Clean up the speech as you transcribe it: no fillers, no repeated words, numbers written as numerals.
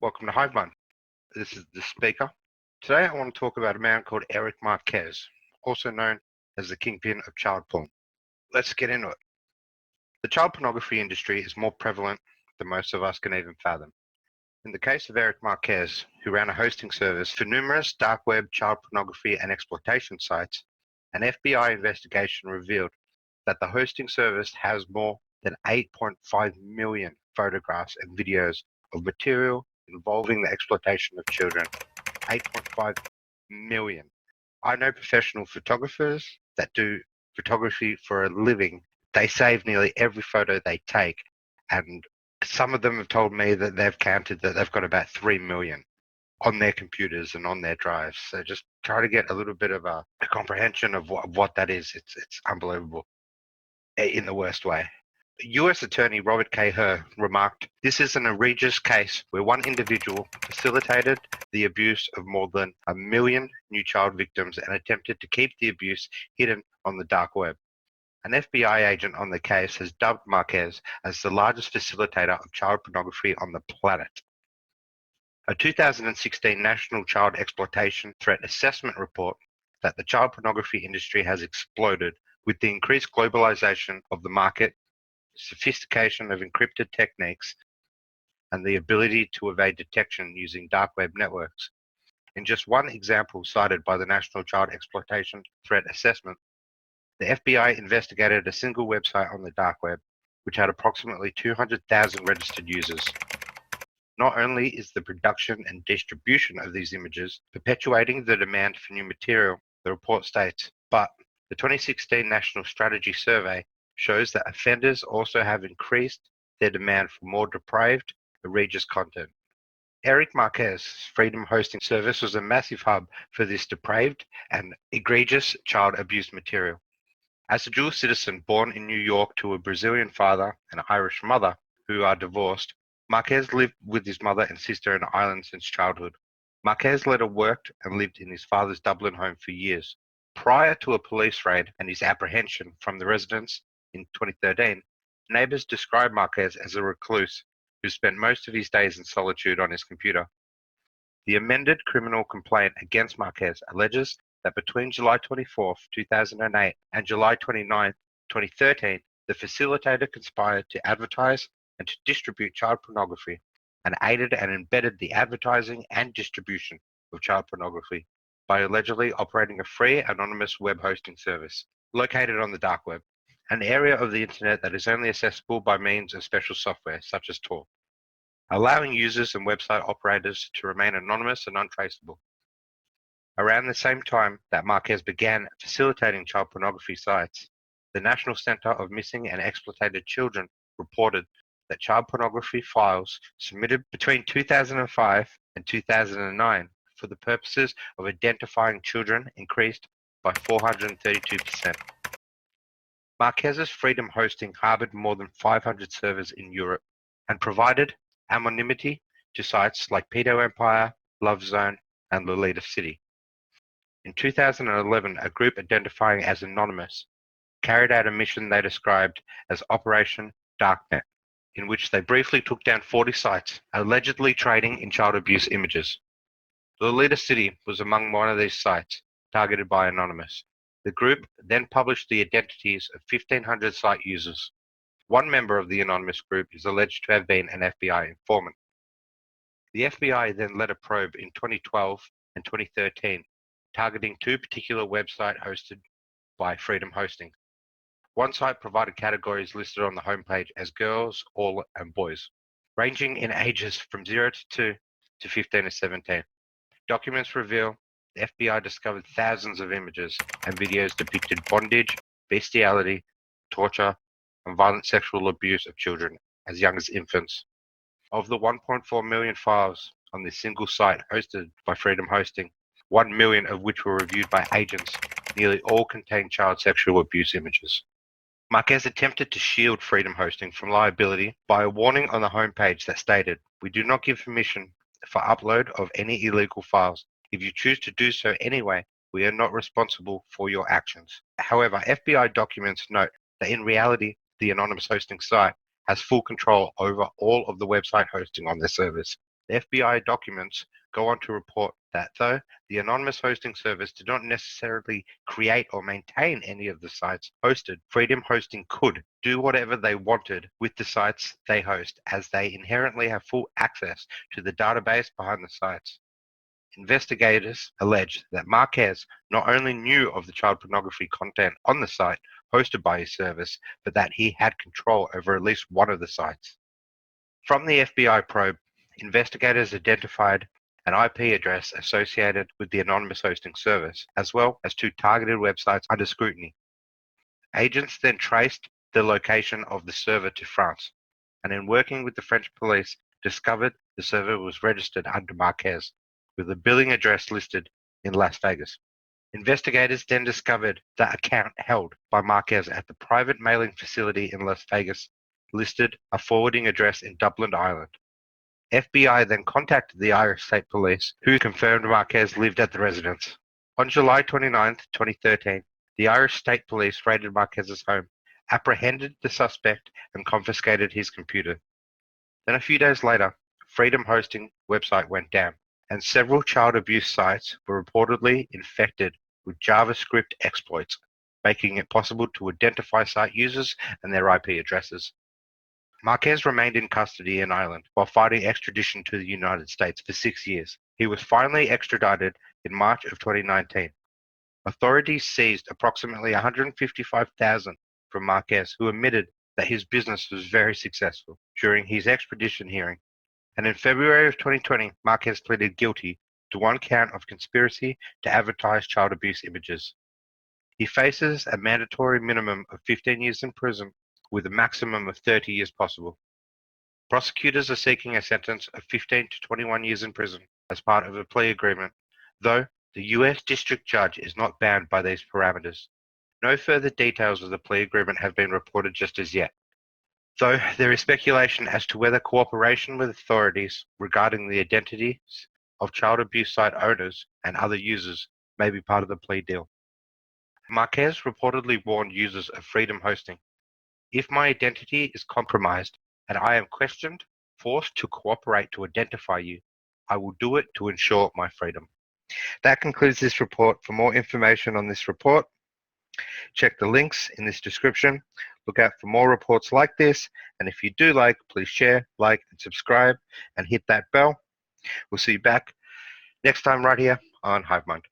Welcome to Hive Mind. This is the speaker. Today I want to talk about a man called Eric Marques, also known as the Kingpin of child porn. Let's get into it. The child pornography industry is more prevalent than most of us can even fathom. In the case of Eric Marques, who ran a hosting service for numerous dark web child pornography and exploitation sites, an FBI investigation revealed that the hosting service has more than 8.5 million photographs and videos of material involving the exploitation of children. 8.5 million. I know professional photographers that do photography for a living. They save nearly every photo they take, and some of them have told me that they've counted that they've got about 3 million on their computers and on their drives. So just try to get a little bit of a comprehension of what that is. It's unbelievable in the worst way. U.S. Attorney Robert K. Hur remarked, "This is an egregious case where one individual facilitated the abuse of more than 1 million new child victims and attempted to keep the abuse hidden on the dark web." An FBI agent on the case has dubbed Marques as the largest facilitator of child pornography on the planet. A 2016 National Child Exploitation Threat Assessment report that the child pornography industry has exploded with the increased globalization of the market, sophistication of encrypted techniques, and the ability to evade detection using dark web networks. In just one example cited by the National Child Exploitation Threat Assessment, the FBI investigated a single website on the dark web, which had approximately 200,000 registered users. Not only is the production and distribution of these images perpetuating the demand for new material, the report states, but the 2016 National Strategy Survey shows that offenders also have increased their demand for more depraved, egregious content. Eric Marques' Freedom hosting service was a massive hub for this depraved and egregious child abuse material. As a dual citizen born in New York to a Brazilian father and Irish mother who are divorced, Marques lived with his mother and sister in Ireland since childhood. Marques later worked and lived in his father's Dublin home for years. Prior to a police raid and his apprehension from the residence in 2013, neighbors described Marques as a recluse who spent most of his days in solitude on his computer. The amended criminal complaint against Marques alleges that between July 24, 2008 and July 29, 2013, the facilitator conspired to advertise and to distribute child pornography and aided and embedded the advertising and distribution of child pornography by allegedly operating a free anonymous web hosting service located on the dark web, an area of the internet that is only accessible by means of special software such as Tor, allowing users and website operators to remain anonymous and untraceable. Around the same time that Marques began facilitating child pornography sites, the National Center of Missing and Exploited Children reported that child pornography files submitted between 2005 and 2009 for the purposes of identifying children increased by 432%. Marques' Freedom hosting harbored more than 500 servers in Europe and provided anonymity to sites like Pedo Empire, Love Zone, and Lolita City. In 2011, a group identifying as Anonymous carried out a mission they described as Operation Darknet, in which they briefly took down 40 sites allegedly trading in child abuse images. Lolita City was among one of these sites targeted by Anonymous. The group then published the identities of 1,500 site users. One member of the Anonymous group is alleged to have been an FBI informant. The FBI then led a probe in 2012 and 2013, targeting two particular websites hosted by Freedom Hosting. One site provided categories listed on the homepage as girls, all, and boys, ranging in ages from 0 to 2 to 15 to 17. Documents reveal the FBI discovered thousands of images and videos depicted bondage, bestiality, torture, and violent sexual abuse of children as young as infants. Of the 1.4 million files on this single site hosted by Freedom Hosting, 1 million of which were reviewed by agents, nearly all contained child sexual abuse images. Marques attempted to shield Freedom Hosting from liability by a warning on the homepage that stated, "We do not give permission for upload of any illegal files. If you choose to do so anyway, we are not responsible for your actions." However, FBI documents note that in reality, the anonymous hosting site has full control over all of the website hosting on their service. The FBI documents go on to report that though the anonymous hosting service did not necessarily create or maintain any of the sites hosted, Freedom Hosting could do whatever they wanted with the sites they host, as they inherently have full access to the database behind the sites. Investigators allege that Marques not only knew of the child pornography content on the site hosted by his service, but that he had control over at least one of the sites. From the FBI probe, investigators identified an IP address associated with the anonymous hosting service, as well as 2 targeted websites under scrutiny. Agents then traced the location of the server to France, and in working with the French police, discovered the server was registered under Marques, with a billing address listed in Las Vegas. Investigators then discovered the account held by Marques at the private mailing facility in Las Vegas listed a forwarding address in Dublin, Ireland. FBI then contacted the Irish State Police, who confirmed Marques lived at the residence. On July 29, 2013, the Irish State Police raided Marques's home, apprehended the suspect, and confiscated his computer. Then a few days later, Freedom Hosting website went down, and several child abuse sites were reportedly infected with JavaScript exploits, making it possible to identify site users and their IP addresses. Marques remained in custody in Ireland while fighting extradition to the United States for 6 years. He was finally extradited in March of 2019. Authorities seized approximately $155,000 from Marques, who admitted that his business was very successful during his extradition hearing. And in February of 2020, Marques pleaded guilty to 1 count of conspiracy to advertise child abuse images. He faces a mandatory minimum of 15 years in prison with a maximum of 30 years possible. Prosecutors are seeking a sentence of 15 to 21 years in prison as part of a plea agreement, though the U.S. District Judge is not bound by these parameters. No further details of the plea agreement have been reported just as yet, though there is speculation as to whether cooperation with authorities regarding the identities of child abuse site owners and other users may be part of the plea deal. Marques reportedly warned users of Freedom Hosting, "If my identity is compromised and I am questioned, forced to cooperate to identify you, I will do it to ensure my freedom." That concludes this report. For more information on this report, check the links in this description. Look out for more reports like this, and if you do like, please share, like, and subscribe, and hit that bell. We'll see you back next time right here on HiveMind.